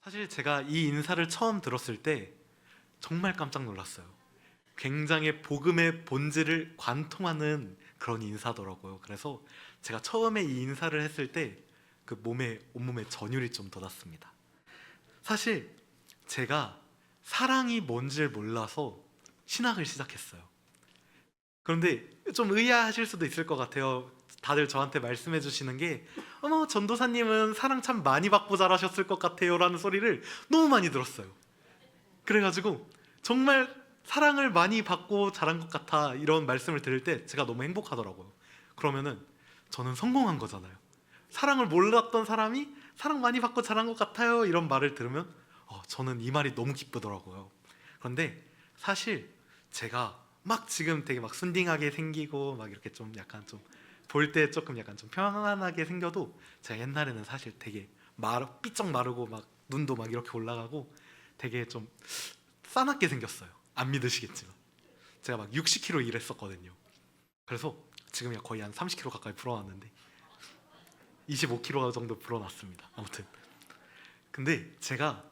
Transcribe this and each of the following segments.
사실 제가 이 인사를 처음 들었을 때 정말 깜짝 놀랐어요. 굉장히 복음의 본질을 관통하는 그런 인사더라고요. 그래서 제가 처음에 이 인사를 했을 때 그 온몸에 전율이 좀 돋았습니다. 사실 제가 사랑이 뭔지를 몰라서 신학을 시작했어요. 그런데 좀 의아하실 수도 있을 것 같아요. 다들 저한테 말씀해 주시는 게 어머, 전도사님은 사랑 참 많이 받고 자라셨을 것 같아요 라는 소리를 너무 많이 들었어요. 그래가지고 정말 사랑을 많이 받고 자란 것 같아 이런 말씀을 들을 때 제가 너무 행복하더라고요. 그러면은 저는 성공한 거잖아요. 사랑을 몰랐던 사람이 사랑 많이 받고 자란 것 같아요 이런 말을 들으면 저는 이 말이 너무 기쁘더라고요. 그런데 사실 제가 막 지금 되게 막 순딩하게 생기고 막 이렇게 좀 약간 좀 볼 때 조금 약간 좀 평안하게 생겨도 제가 옛날에는 사실 되게 삐쩍 마르고 막 눈도 막 이렇게 올라가고 되게 좀 싸납게 생겼어요. 안 믿으시겠지만 제가 막 60kg 일했었거든요. 그래서 지금 거의 한 30kg 가까이 불어났는데 25kg 정도 불어났습니다. 아무튼 근데 제가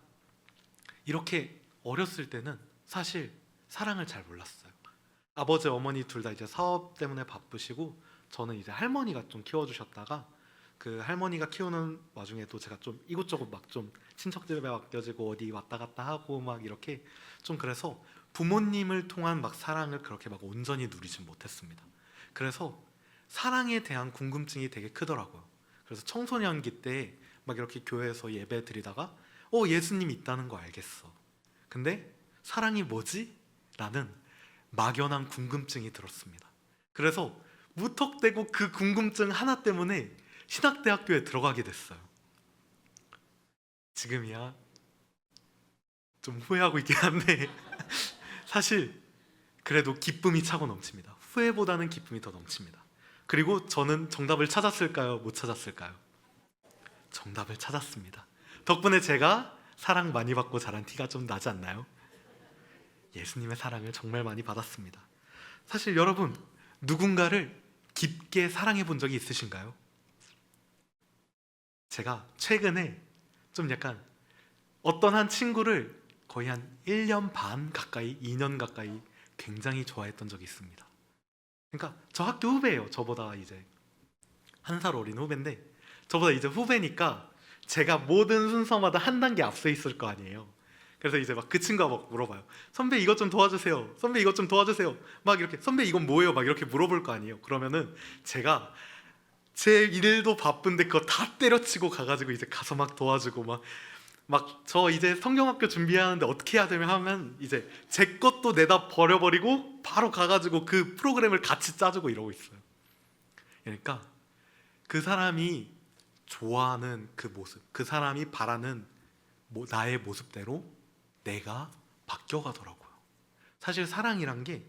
이렇게 어렸을 때는 사실 사랑을 잘 몰랐어요. 아버지 어머니 둘 다 이제 사업 때문에 바쁘시고 저는 이제 할머니가 좀 키워주셨다가 그 할머니가 키우는 와중에도 제가 좀 이곳저곳 막 좀 친척집에 맡겨지고 어디 왔다 갔다 하고 막 이렇게 좀 그래서 부모님을 통한 막 사랑을 그렇게 막 온전히 누리진 못했습니다. 그래서 사랑에 대한 궁금증이 되게 크더라고요. 그래서 청소년기 때 막 이렇게 교회에서 예배 드리다가 예수님 있다는 거 알겠어. 근데 사랑이 뭐지? 라는 막연한 궁금증이 들었습니다. 그래서 무턱대고 그 궁금증 하나 때문에 신학대학교에 들어가게 됐어요. 지금이야 좀 후회하고 있긴 한데 사실 그래도 기쁨이 차고 넘칩니다. 후회보다는 기쁨이 더 넘칩니다. 그리고 저는 정답을 찾았을까요? 못 찾았을까요? 정답을 찾았습니다. 덕분에 제가 사랑 많이 받고 자란 티가 좀 나지 않나요? 예수님의 사랑을 정말 많이 받았습니다. 사실 여러분, 누군가를 깊게 사랑해 본 적이 있으신가요? 제가 최근에 좀 약간 어떤 한 친구를 거의 한 1년 반 가까이, 2년 가까이 굉장히 좋아했던 적이 있습니다. 그러니까 저 학교 후배예요. 저보다 이제 한 살 어린 후배인데 저보다 이제 후배니까 제가 모든 순서마다 한 단계 앞서 있을 거 아니에요. 그래서 이제 막 그 친구가 막 물어봐요. 선배 이것 좀 도와주세요. 선배 이것 좀 도와주세요. 막 이렇게 선배 이건 뭐예요? 막 이렇게 물어볼 거 아니에요. 그러면은 제가 제 일도 바쁜데 그거 다 때려치고 가가지고 이제 가서 막 도와주고 막 저 이제 성경학교 준비하는데 어떻게 해야 되면 하면 이제 제 것도 내다 버려버리고 바로 가가지고 그 프로그램을 같이 짜주고 이러고 있어요. 그러니까 그 사람이 좋아하는 그 모습, 그 사람이 바라는 나의 모습대로 내가 바뀌어가더라고요. 사실 사랑이란 게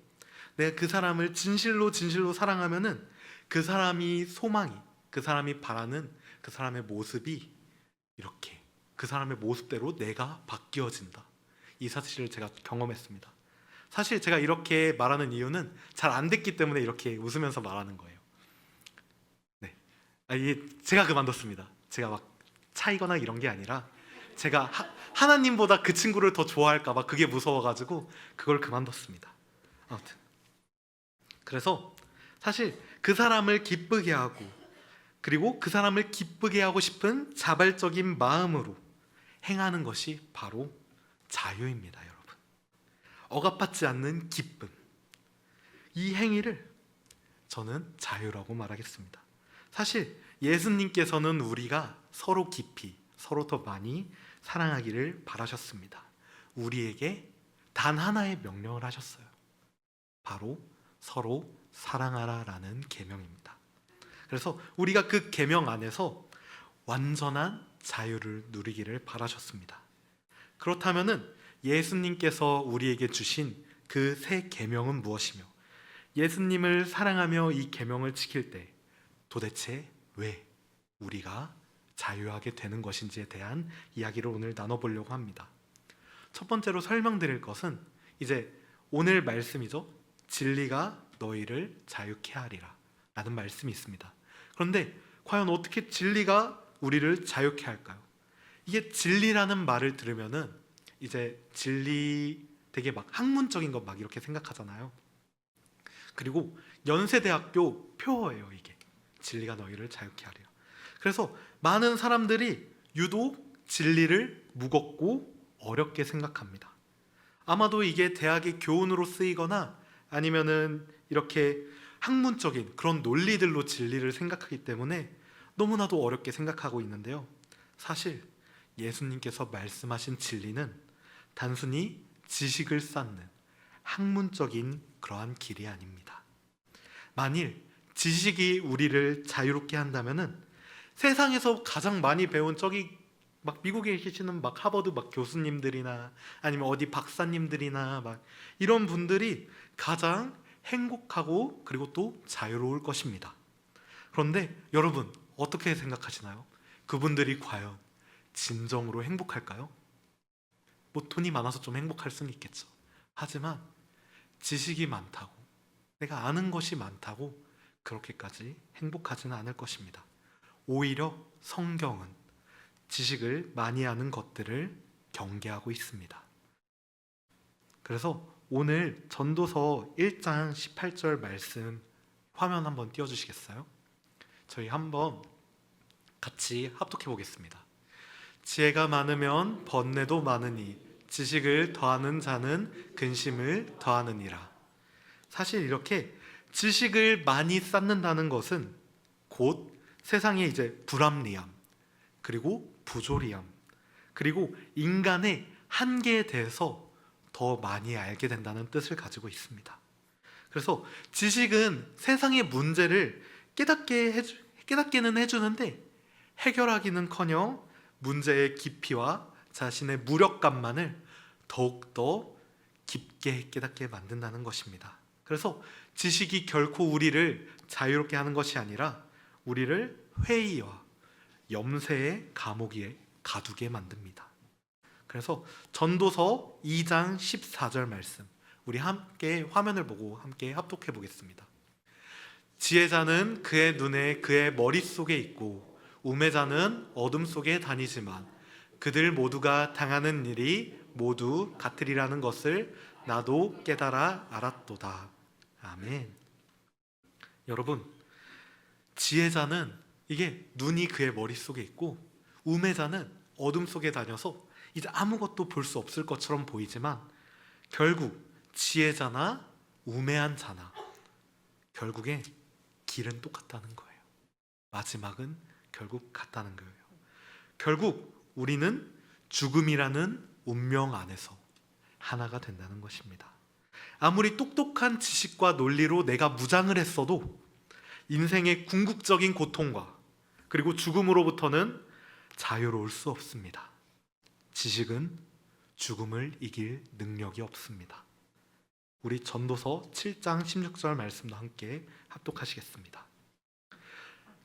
내가 그 사람을 진실로 진실로 사랑하면은 그 사람이 소망이, 그 사람이 바라는 그 사람의 모습이 이렇게 그 사람의 모습대로 내가 바뀌어진다. 이 사실을 제가 경험했습니다. 사실 제가 이렇게 말하는 이유는 잘 안 됐기 때문에 이렇게 웃으면서 말하는 거예요. 네, 이게 제가 그만뒀습니다. 제가 막 차이거나 이런 게 아니라 제가 하나님보다 그 친구를 더 좋아할까 봐 그게 무서워가지고 그걸 그만뒀습니다. 아무튼 그래서 사실 그 사람을 기쁘게 하고 그리고 그 사람을 기쁘게 하고 싶은 자발적인 마음으로 행하는 것이 바로 자유입니다, 여러분. 억압받지 않는 기쁨. 이 행위를 저는 자유라고 말하겠습니다. 사실 예수님께서는 우리가 서로 깊이, 서로 더 많이 사랑하기를 바라셨습니다. 우리에게 단 하나의 명령을 하셨어요. 바로 서로 사랑하라라는 계명입니다. 그래서 우리가 그 계명 안에서 완전한 자유를 누리기를 바라셨습니다. 그렇다면은 예수님께서 우리에게 주신 그 새 계명은 무엇이며 예수님을 사랑하며 이 계명을 지킬 때 도대체 왜 우리가 자유하게 되는 것인지에 대한 이야기를 오늘 나눠보려고 합니다. 첫 번째로 설명드릴 것은 이제 오늘 말씀이죠. 진리가 너희를 자유케 하리라 라는 말씀이 있습니다. 그런데 과연 어떻게 진리가 우리를 자유케 할까요? 이게 진리라는 말을 들으면은 이제 진리 되게 막 학문적인 것 막 이렇게 생각하잖아요. 그리고 연세대학교 표어예요. 이게 진리가 너희를 자유케 하리라. 그래서 많은 사람들이 유독 진리를 무겁고 어렵게 생각합니다. 아마도 이게 대학의 교훈으로 쓰이거나 아니면은 이렇게 학문적인 그런 논리들로 진리를 생각하기 때문에 너무나도 어렵게 생각하고 있는데요. 사실 예수님께서 말씀하신 진리는 단순히 지식을 쌓는 학문적인 그러한 길이 아닙니다. 만일 지식이 우리를 자유롭게 한다면은 세상에서 가장 많이 배운 저기 막 미국에 계시는 막 하버드 막 교수님들이나 아니면 어디 박사님들이나 막 이런 분들이 가장 행복하고 그리고 또 자유로울 것입니다. 그런데 여러분 어떻게 생각하시나요? 그분들이 과연 진정으로 행복할까요? 뭐 돈이 많아서 좀 행복할 수는 있겠죠. 하지만 지식이 많다고 내가 아는 것이 많다고 그렇게까지 행복하지는 않을 것입니다. 오히려 성경은 지식을 많이 아는 것들을 경계하고 있습니다. 그래서 오늘 전도서 1장 18절 말씀 화면 한번 띄워주시겠어요? 저희 한번 같이 합독해 보겠습니다. 지혜가 많으면 번뇌도 많으니 지식을 더하는 자는 근심을 더하느니라. 사실 이렇게 지식을 많이 쌓는다는 것은 곧 세상의 이제 불합리함, 그리고 부조리함, 그리고 인간의 한계에 대해서 더 많이 알게 된다는 뜻을 가지고 있습니다. 그래서 지식은 세상의 문제를 깨닫게는 해주는데 해결하기는커녕 문제의 깊이와 자신의 무력감만을 더욱더 깊게 깨닫게 만든다는 것입니다. 그래서 지식이 결코 우리를 자유롭게 하는 것이 아니라 우리를 회의와 염세의 감옥에 가두게 만듭니다. 그래서 전도서 2장 14절 말씀 우리 함께 화면을 보고 함께 합독해 보겠습니다. 지혜자는 그의 눈에 그의 머릿속에 있고 우매자는 어둠 속에 다니지만 그들 모두가 당하는 일이 모두 같으리라는 것을 나도 깨달아 알았도다. 아멘. 여러분, 지혜자는 이게 눈이 그의 머릿속에 있고 우매자는 어둠 속에 다녀서 이제 아무것도 볼 수 없을 것처럼 보이지만 결국 지혜자나 우매한 자나 결국에 길은 똑같다는 거예요. 마지막은 결국 같다는 거예요. 결국 우리는 죽음이라는 운명 안에서 하나가 된다는 것입니다. 아무리 똑똑한 지식과 논리로 내가 무장을 했어도 인생의 궁극적인 고통과 그리고 죽음으로부터는 자유로울 수 없습니다. 지식은 죽음을 이길 능력이 없습니다. 우리 전도서 7장 16절 말씀도 함께 합독하시겠습니다.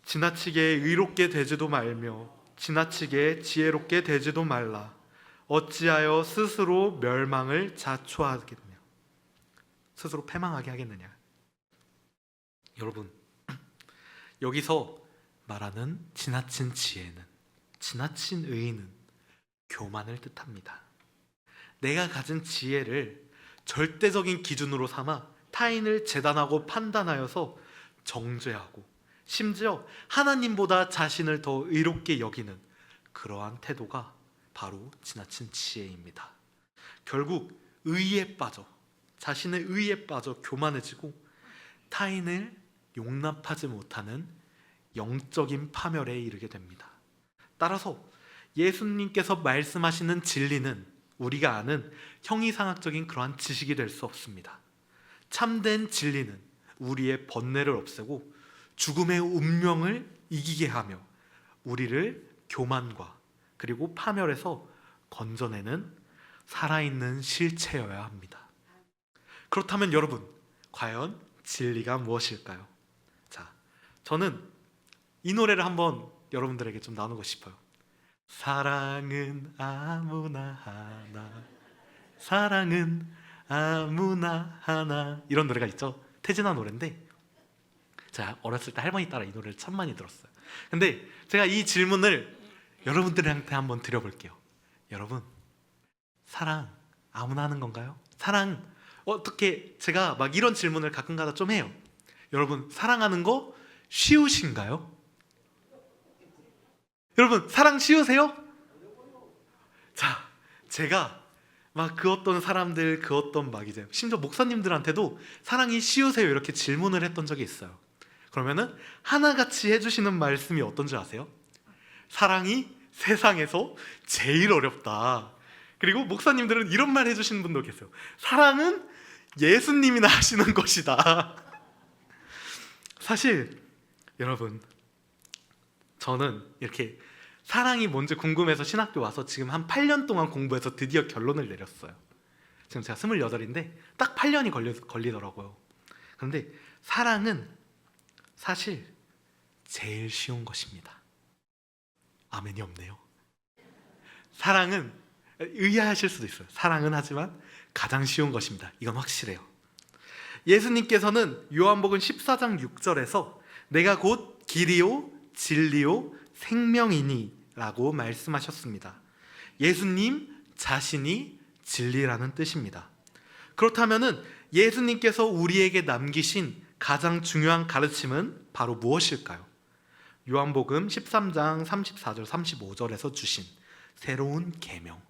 지나치게 의롭게 되지도 말며 지나치게 지혜롭게 되지도 말라. 어찌하여 스스로 멸망을 자초하겠느냐, 스스로 패망하게 하겠느냐. 여러분, 여기서 말하는 지나친 지혜는, 지나친 의의는 교만을 뜻합니다. 내가 가진 지혜를 절대적인 기준으로 삼아 타인을 재단하고 판단하여서 정죄하고 심지어 하나님보다 자신을 더 의롭게 여기는 그러한 태도가 바로 지나친 지혜입니다. 결국 의에 빠져, 자신의 의에 빠져 교만해지고 타인을 용납하지 못하는 영적인 파멸에 이르게 됩니다. 따라서 예수님께서 말씀하시는 진리는 우리가 아는 형이상학적인 그러한 지식이 될 수 없습니다. 참된 진리는 우리의 번뇌를 없애고 죽음의 운명을 이기게 하며 우리를 교만과 그리고 파멸에서 건져내는 살아있는 실체여야 합니다. 그렇다면 여러분, 과연 진리가 무엇일까요? 자, 저는 이 노래를 한번 여러분들에게 좀 나누고 싶어요. 사랑은 아무나 하나, 사랑은 아무나 하나, 이런 노래가 있죠. 태진아 노래인데 제가 어렸을 때 할머니 따라 이 노래를 참 많이 들었어요. 근데 제가 이 질문을 여러분들한테 한번 드려볼게요. 여러분, 사랑 아무나 하는 건가요? 사랑 어떻게, 제가 막 이런 질문을 가끔가다 좀 해요. 여러분, 사랑하는 거 쉬우신가요? 여러분, 사랑 쉬우세요? 자, 제가 막 그 어떤 사람들, 그 어떤 막 이제 심지어 목사님들한테도 사랑이 쉬우세요? 이렇게 질문을 했던 적이 있어요. 그러면은 하나같이 해주시는 말씀이 어떤 줄 아세요? 사랑이 세상에서 제일 어렵다. 그리고 목사님들은 이런 말 해주시는 분도 계세요. 사랑은 예수님이나 하시는 것이다. 사실 여러분, 저는 이렇게 사랑이 뭔지 궁금해서 신학교 와서 지금 한 8년 동안 공부해서 드디어 결론을 내렸어요. 지금 제가 28인데 딱 8년이 걸리더라고요. 그런데 사랑은 사실 제일 쉬운 것입니다. 아멘이 없네요. 사랑은, 의아하실 수도 있어요. 사랑은 하지만 가장 쉬운 것입니다. 이건 확실해요. 예수님께서는 요한복음 14장 6절에서 내가 곧 길이요 진리요 생명이니 라고 말씀하셨습니다. 예수님 자신이 진리라는 뜻입니다. 그렇다면 예수님께서 우리에게 남기신 가장 중요한 가르침은 바로 무엇일까요? 요한복음 13장 34절 35절에서 주신 새로운 계명,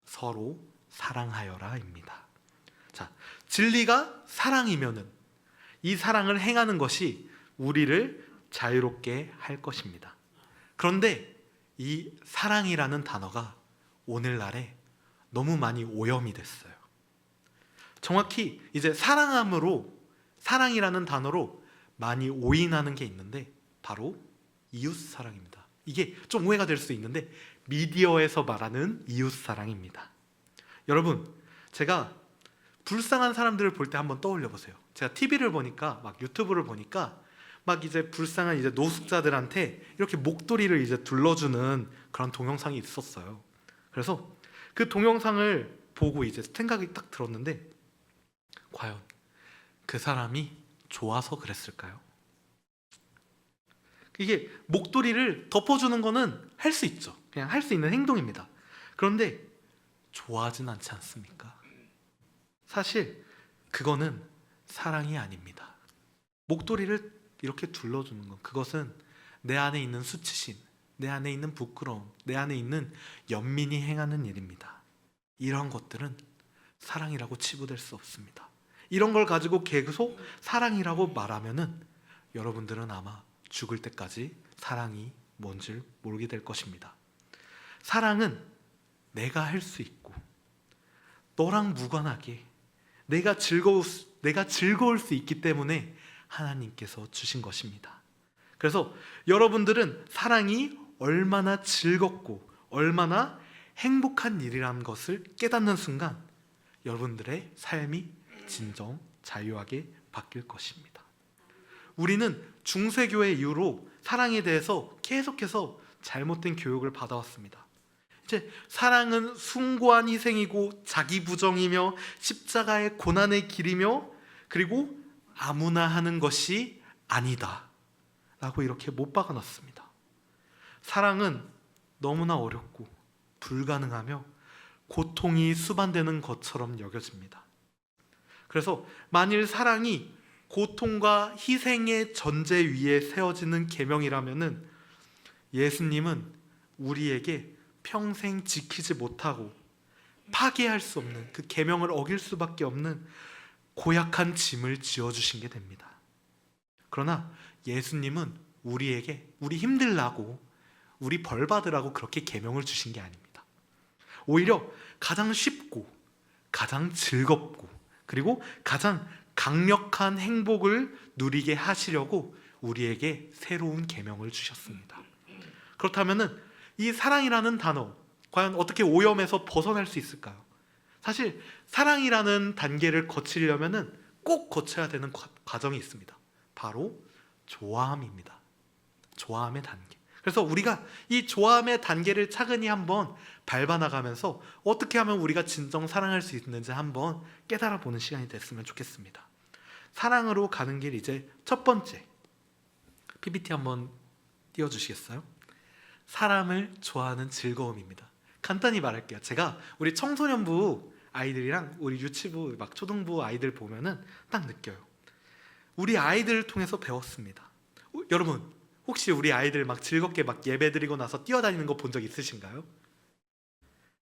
서로 사랑하여라입니다. 자, 진리가 사랑이면은 이 사랑을 행하는 것이 우리를 자유롭게 할 것입니다. 그런데 이 사랑이라는 단어가 오늘날에 너무 많이 오염이 됐어요. 정확히 이제 사랑함으로, 사랑이라는 단어로 많이 오인하는 게 있는데 바로 이웃사랑입니다. 이게 좀 오해가 될 수 있는데 미디어에서 말하는 이웃사랑입니다. 여러분, 제가 불쌍한 사람들을 볼 때 한번 떠올려 보세요. 제가 TV를 보니까, 막 유튜브를 보니까 막 이제 불쌍한 이제 노숙자들한테 이렇게 목도리를 이제 둘러주는 그런 동영상이 있었어요. 그래서 그 동영상을 보고 이제 생각이 딱 들었는데, 과연 그 사람이 좋아서 그랬을까요? 이게 목도리를 덮어주는 거는 할 수 있죠. 그냥 할 수 있는 행동입니다. 그런데 좋아하진 않지 않습니까? 사실 그거는 사랑이 아닙니다. 목도리를 이렇게 둘러주는 것, 그것은 내 안에 있는 수치심, 내 안에 있는 부끄러움, 내 안에 있는 연민이 행하는 일입니다. 이런 것들은 사랑이라고 치부될 수 없습니다. 이런 걸 가지고 계속 사랑이라고 말하면은 여러분들은 아마 죽을 때까지 사랑이 뭔지 모르게 될 것입니다. 사랑은 내가 할 수 있고 너랑 무관하게 내가 즐거울 수 있기 때문에 하나님께서 주신 것입니다. 그래서 여러분들은 사랑이 얼마나 즐겁고 얼마나 행복한 일이라는 것을 깨닫는 순간 여러분들의 삶이 진정 자유하게 바뀔 것입니다. 우리는 중세교회 이후로 사랑에 대해서 계속해서 잘못된 교육을 받아왔습니다. 이제 사랑은 숭고한 희생이고 자기 부정이며 십자가의 고난의 길이며 그리고 아무나 하는 것이 아니다 라고 이렇게 못 박아놨습니다. 사랑은 너무나 어렵고 불가능하며 고통이 수반되는 것처럼 여겨집니다. 그래서 만일 사랑이 고통과 희생의 전제 위에 세워지는 계명이라면은 예수님은 우리에게 평생 지키지 못하고 파괴할 수 없는 그 계명을 어길 수밖에 없는 고약한 짐을 지어주신 게 됩니다. 그러나 예수님은 우리에게 우리 힘들라고 우리 벌 받으라고 그렇게 계명을 주신 게 아닙니다. 오히려 가장 쉽고 가장 즐겁고 그리고 가장 강력한 행복을 누리게 하시려고 우리에게 새로운 계명을 주셨습니다. 그렇다면 이 사랑이라는 단어 과연 어떻게 오염에서 벗어날 수 있을까요? 사실 사랑이라는 단계를 거치려면 꼭 거쳐야 되는 과정이 있습니다. 바로 좋아함입니다. 좋아함의 단계. 그래서 우리가 이 좋아함의 단계를 차근히 한번 밟아나가면서 어떻게 하면 우리가 진정 사랑할 수 있는지 한번 깨달아 보는 시간이 됐으면 좋겠습니다. 사랑으로 가는 길 이제 첫 번째 PPT 한번 띄워주시겠어요? 사람을 좋아하는 즐거움입니다. 간단히 말할게요. 제가 우리 청소년부 아이들이랑 우리 유치부 막 초등부 아이들 보면은 딱 느껴요. 우리 아이들을 통해서 배웠습니다. 여러분 혹시 우리 아이들 막 즐겁게 막 예배 드리고 나서 뛰어다니는 거 본 적 있으신가요?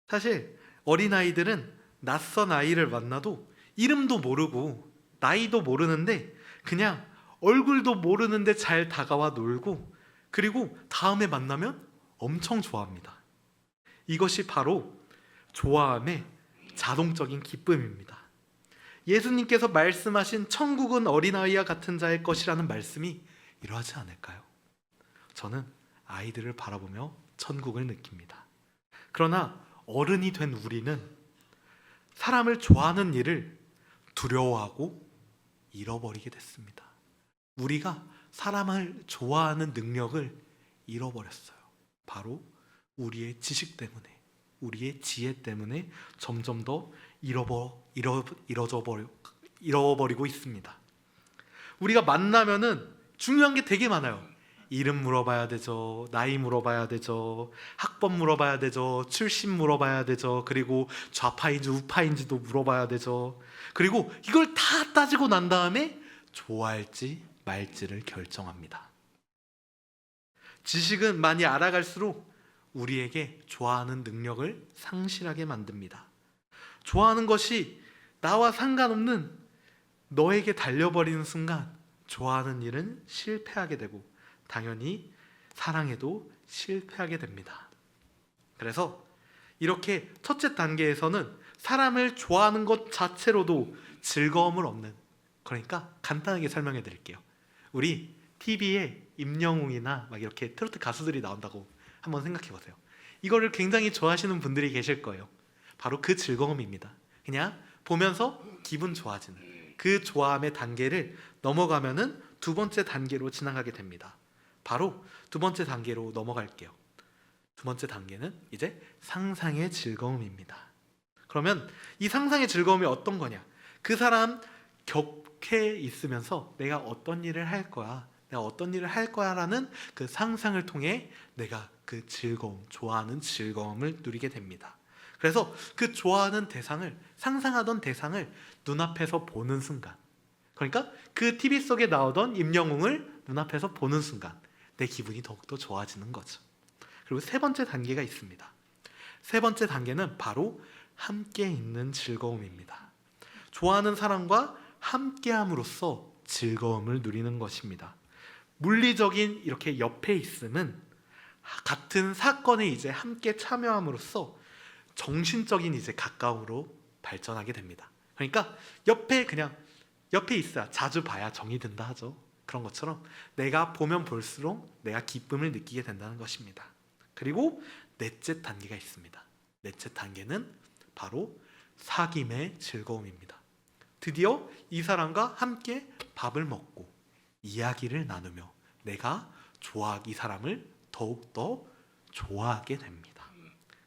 사실 어린아이들은 낯선 아이를 만나도 이름도 모르고 나이도 모르는데 그냥 얼굴도 모르는데 잘 다가와 놀고, 그리고 다음에 만나면 엄청 좋아합니다. 이것이 바로 좋아함의 자동적인 기쁨입니다. 예수님께서 말씀하신 천국은 어린아이와 같은 자의 것이라는 말씀이 이러하지 않을까요? 저는 아이들을 바라보며 천국을 느낍니다. 그러나 어른이 된 우리는 사람을 좋아하는 일을 두려워하고 잃어버리게 됐습니다. 우리가 사람을 좋아하는 능력을 잃어버렸어요. 바로 우리의 지식 때문에, 우리의 지혜 때문에 점점 더 잃어버리고 있습니다. 우리가 만나면은 중요한 게 되게 많아요. 이름 물어봐야 되죠. 나이 물어봐야 되죠. 학번 물어봐야 되죠. 출신 물어봐야 되죠. 그리고 좌파인지 우파인지도 물어봐야 되죠. 그리고 이걸 다 따지고 난 다음에 좋아할지 말지를 결정합니다. 지식은 많이 알아갈수록 우리에게 좋아하는 능력을 상실하게 만듭니다. 좋아하는 것이 나와 상관없는 너에게 달려버리는 순간 좋아하는 일은 실패하게 되고 당연히 사랑에도 실패하게 됩니다. 그래서 이렇게 첫째 단계에서는 사람을 좋아하는 것 자체로도 즐거움을 얻는, 그러니까 간단하게 설명해 드릴게요. 우리 TV에 임영웅이나 막 이렇게 트로트 가수들이 나온다고 한번 생각해 보세요. 이거를 굉장히 좋아하시는 분들이 계실 거예요. 바로 그 즐거움입니다. 그냥 보면서 기분 좋아지는 그 좋아함의 단계를 넘어가면은 두 번째 단계로 지나가게 됩니다. 바로 두 번째 단계로 넘어갈게요. 두 번째 단계는 이제 상상의 즐거움입니다. 그러면 이 상상의 즐거움이 어떤 거냐? 그 사람 곁에 있으면서 내가 어떤 일을 할 거야, 내가 어떤 일을 할 거야라는 그 상상을 통해 내가 그 즐거움, 좋아하는 즐거움을 누리게 됩니다. 그래서 그 좋아하는 대상을, 상상하던 대상을 눈앞에서 보는 순간, 그러니까 그 TV 속에 나오던 임영웅을 눈앞에서 보는 순간 내 기분이 더욱더 좋아지는 거죠. 그리고 세 번째 단계가 있습니다. 세 번째 단계는 바로 함께 있는 즐거움입니다. 좋아하는 사람과 함께함으로써 즐거움을 누리는 것입니다. 물리적인 이렇게 옆에 있음은 같은 사건에 이제 함께 참여함으로써 정신적인 이제 가까움으로 발전하게 됩니다. 그러니까 그냥 옆에 있어야 자주 봐야 정이 든다 하죠. 그런 것처럼 내가 보면 볼수록 내가 기쁨을 느끼게 된다는 것입니다. 그리고 넷째 단계가 있습니다. 넷째 단계는 바로 사귐의 즐거움입니다. 드디어 이 사람과 함께 밥을 먹고 이야기를 나누며 내가 이 사람을 더욱더 좋아하게 됩니다.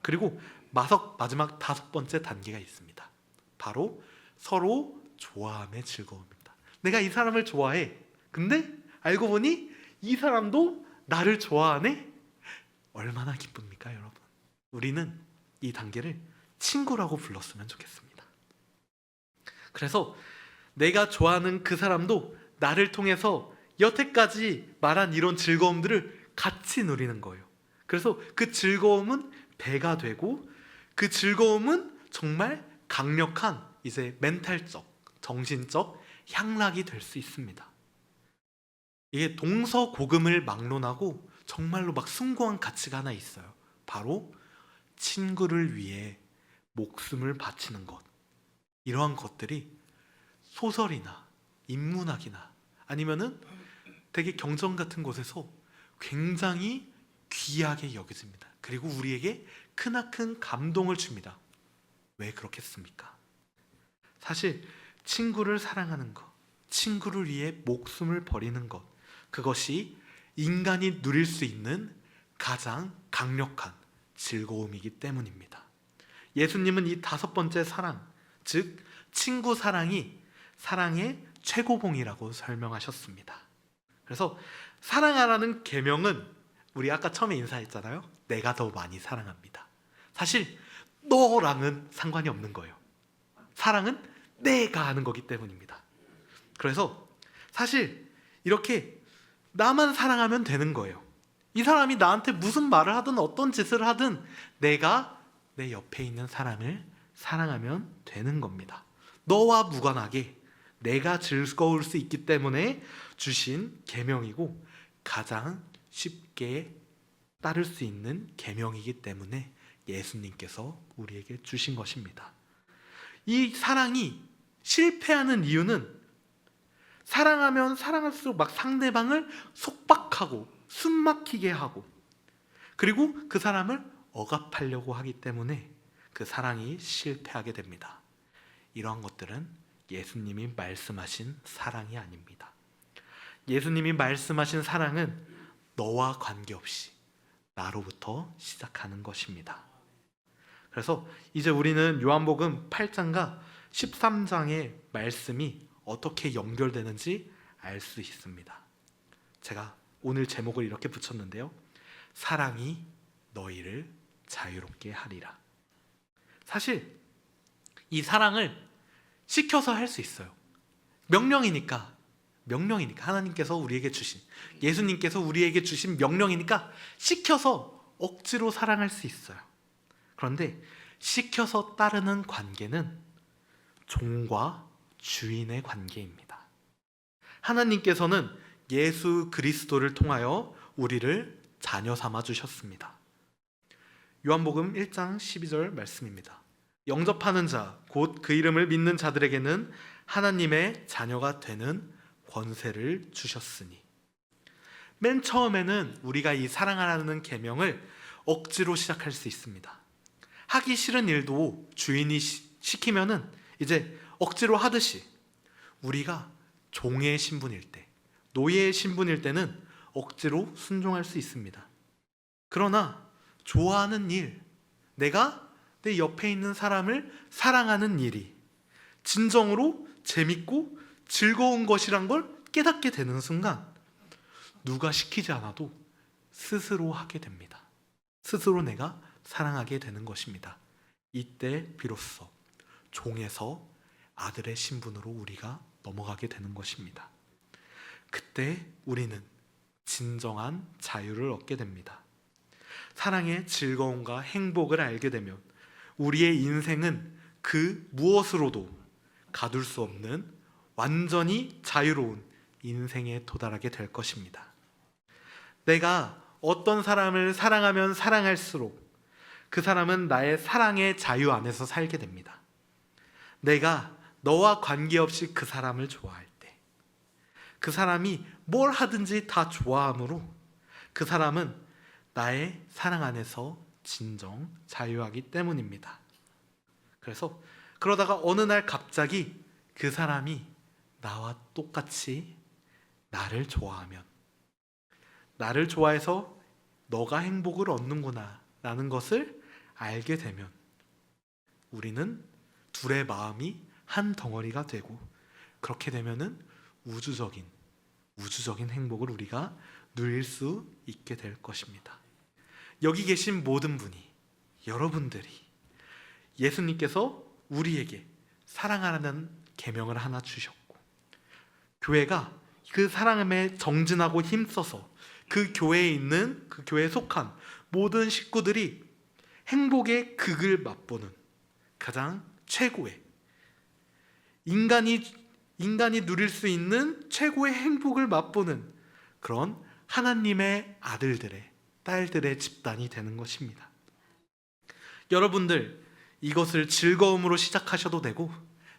그리고 마지막 다섯 번째 단계가 있습니다. 바로 서로 좋아함의 즐거움입니다. 내가 이 사람을 좋아해. 근데 알고 보니 이 사람도 나를 좋아하네? 얼마나 기쁩니까, 여러분? 우리는 이 단계를 친구라고 불렀으면 좋겠습니다. 그래서 내가 좋아하는 그 사람도 나를 통해서 여태까지 말한 이런 즐거움들을 같이 누리는 거예요. 그래서 그 즐거움은 배가 되고 그 즐거움은 정말 강력한 이제 멘탈적, 정신적 향락이 될 수 있습니다. 이게 동서고금을 막론하고 정말로 막 숭고한 가치가 하나 있어요. 바로 친구를 위해 목숨을 바치는 것. 이러한 것들이 소설이나 인문학이나 아니면은 되게 경전 같은 곳에서 굉장히 귀하게 여겨집니다. 그리고 우리에게 크나큰 감동을 줍니다. 왜 그렇겠습니까? 사실 친구를 사랑하는 것, 친구를 위해 목숨을 버리는 것, 그것이 인간이 누릴 수 있는 가장 강력한 즐거움이기 때문입니다. 예수님은 이 다섯 번째 사랑, 즉 친구 사랑이 사랑의 최고봉이라고 설명하셨습니다. 그래서 사랑하라는 계명은 우리 아까 처음에 인사했잖아요. 내가 더 많이 사랑합니다. 사실 너랑은 상관이 없는 거예요. 사랑은 내가 하는 거기 때문입니다. 그래서 사실 이렇게 나만 사랑하면 되는 거예요. 이 사람이 나한테 무슨 말을 하든 어떤 짓을 하든 내가 내 옆에 있는 사람을 사랑하면 되는 겁니다. 너와 무관하게 내가 즐거울 수 있기 때문에 주신 계명이고 가장 쉽게 따를 수 있는 계명이기 때문에 예수님께서 우리에게 주신 것입니다. 이 사랑이 실패하는 이유는 사랑하면 사랑할수록 막 상대방을 속박하고 숨막히게 하고 그리고 그 사람을 억압하려고 하기 때문에 그 사랑이 실패하게 됩니다. 이러한 것들은 예수님이 말씀하신 사랑이 아닙니다. 예수님이 말씀하신 사랑은 너와 관계없이 나로부터 시작하는 것입니다. 그래서 이제 우리는 요한복음 8장과 13장의 말씀이 어떻게 연결되는지 알 수 있습니다. 제가 오늘 제목을 이렇게 붙였는데요. 사랑이 너희를 자유롭게 하리라. 사실 이 사랑을 시켜서 할 수 있어요. 명령이니까 하나님께서 우리에게 주신, 예수님께서 우리에게 주신 명령이니까 시켜서 억지로 사랑할 수 있어요. 그런데 시켜서 따르는 관계는 종과 주인의 관계입니다. 하나님께서는 예수 그리스도를 통하여 우리를 자녀 삼아 주셨습니다. 요한복음 1장 12절 말씀입니다. 영접하는 자, 곧 그 이름을 믿는 자들에게는 하나님의 자녀가 되는 권세를 주셨으니. 맨 처음에는 우리가 이 사랑하라는 계명을 억지로 시작할 수 있습니다. 하기 싫은 일도 주인이 시키면은 이제 억지로 하듯이 우리가 종의 신분일 때, 노예의 신분일 때는 억지로 순종할 수 있습니다. 그러나 좋아하는 일, 내가 내 옆에 있는 사람을 사랑하는 일이 진정으로 재밌고 즐거운 것이란 걸 깨닫게 되는 순간 누가 시키지 않아도 스스로 하게 됩니다. 스스로 내가 사랑하게 되는 것입니다. 이때 비로소 종에서 아들의 신분으로 우리가 넘어가게 되는 것입니다. 그때 우리는 진정한 자유를 얻게 됩니다. 사랑의 즐거움과 행복을 알게 되면 우리의 인생은 그 무엇으로도 가둘 수 없는 완전히 자유로운 인생에 도달하게 될 것입니다. 내가 어떤 사람을 사랑하면 사랑할수록 그 사람은 나의 사랑의 자유 안에서 살게 됩니다. 내가 너와 관계없이 그 사람을 좋아할 때, 그 사람이 뭘 하든지 다 좋아하므로 그 사람은 나의 사랑 안에서 진정 자유하기 때문입니다. 그래서 그러다가 어느 날 갑자기 그 사람이 나와 똑같이 나를 좋아하면, 나를 좋아해서 너가 행복을 얻는구나 라는 것을 알게 되면 우리는 둘의 마음이 한 덩어리가 되고, 그렇게 되면은 우주적인 행복을 우리가 누릴 수 있게 될 것입니다. 여기 계신 모든 분이, 여러분들이 예수님께서 우리에게 사랑하라는 계명을 하나 주셨고, 교회가 그 사랑에 정진하고 힘써서 그 교회에 있는, 그 교회에 속한 모든 식구들이 행복의 극을 맛보는 가장 최고의 인간이 누릴 수 있는 최고의 행복을 맛보는 그런 하나님의 아들들의, 딸들의 집단이 되는 것입니다. 여러분들 이것을 즐거움으로 시작하셔도 되고,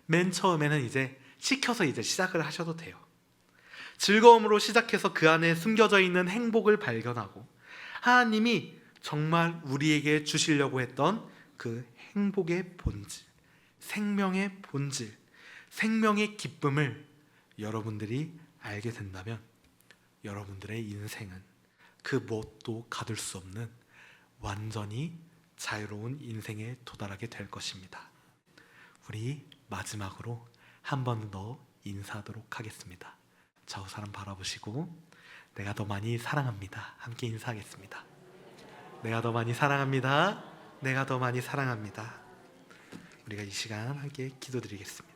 맨 처음에는 이제 시켜서 시작을 하셔도 돼요. 즐거움으로 시작해서 그 안에 숨겨져 있는 행복을 발견하고 하나님이 정말 우리에게 주시려고 했던 그 행복의 본질, 생명의 본질, 생명의 기쁨을 여러분들이 알게 된다면 여러분들의 인생은 그 무엇도 가둘 수 없는 완전히 자유로운 인생에 도달하게 될 것입니다. 우리 마지막으로 한 번 더 인사하도록 하겠습니다. 좌우 사람 바라보시고, 내가 더 많이 사랑합니다. 함께 인사하겠습니다. 내가 더 많이 사랑합니다. 내가 더 많이 사랑합니다. 우리가 이 시간 함께 기도드리겠습니다.